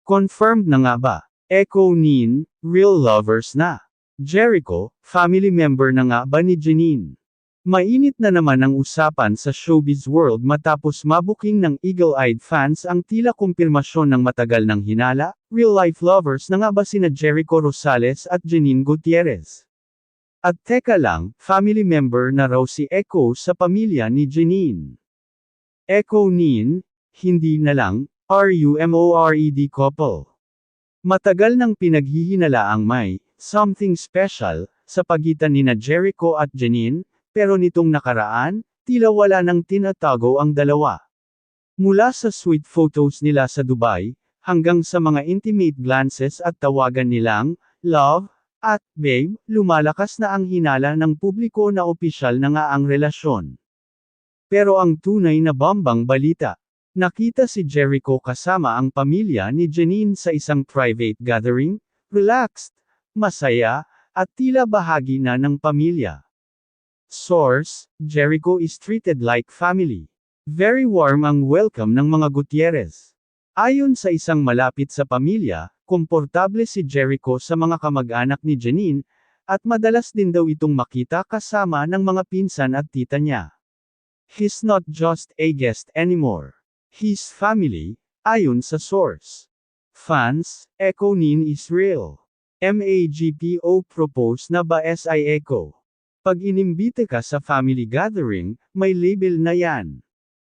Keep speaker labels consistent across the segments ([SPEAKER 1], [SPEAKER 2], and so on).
[SPEAKER 1] Confirmed na nga ba? Echo Nin, real lovers na. Jericho, family member na nga ba ni Jenin? Mainit na naman ang usapan sa showbiz world matapos mabuking ng eagle-eyed fans ang tila kumpirmasyon ng matagal ng hinala, real-life lovers na nga ba sina Jericho Rosales at Jenin Gutierrez. At teka lang, family member na raw si Echo sa pamilya ni Jenin. Echo Nin, hindi na lang, RUMORED couple. Matagal nang pinaghihinala ang may something special sa pagitan nina Jericho at Jenin, pero nitong nakaraan, tila wala nang tinatago ang dalawa. Mula sa sweet photos nila sa Dubai, hanggang sa mga intimate glances at tawagan nilang love at babe, lumalakas na ang hinala ng publiko na opisyal na nga ang relasyon. Pero ang tunay na bambang balita, nakita si Jericho kasama ang pamilya ni Jenin sa isang private gathering, relaxed, masaya, at tila bahagi na ng pamilya. Source, Jericho is treated like family. Very warm ang welcome ng mga Gutierrez. Ayon sa isang malapit sa pamilya, komportable si Jericho sa mga kamag-anak ni Jenin, at madalas din daw itong makita kasama ng mga pinsan at tita niya. He's not just a guest anymore. He's family, ayon sa source. Fans, Echo Nin is real. MAGPO propose na ba si Echo? Pag inimbite ka sa family gathering, may label na yan.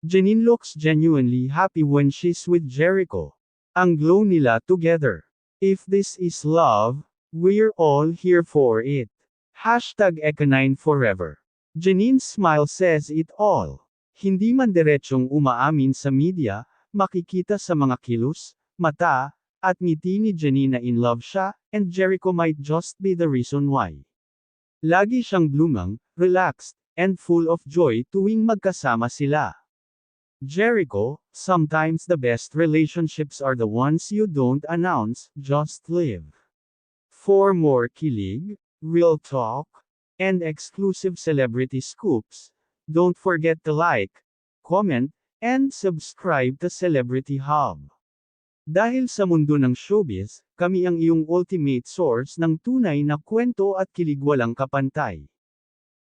[SPEAKER 1] Jenin looks genuinely happy when she's with Jericho. Ang glow nila together. If this is love, we're all here for it. #Eka9 forever. Jenin's smile says it all. Hindi man diretsong umaamin sa media, makikita sa mga kilos, mata, at ngiti ni Jenin na in love siya, and Jericho might just be the reason why. Lagi siyang blumang, relaxed, and full of joy tuwing magkasama sila. Jericho, sometimes the best relationships are the ones you don't announce, just live. For more kilig, real talk, and exclusive celebrity scoops, don't forget to like, comment, and subscribe to Celebrity Hub. Dahil sa mundo ng showbiz, kami ang iyong ultimate source ng tunay na kwento at kilig walang kapantay.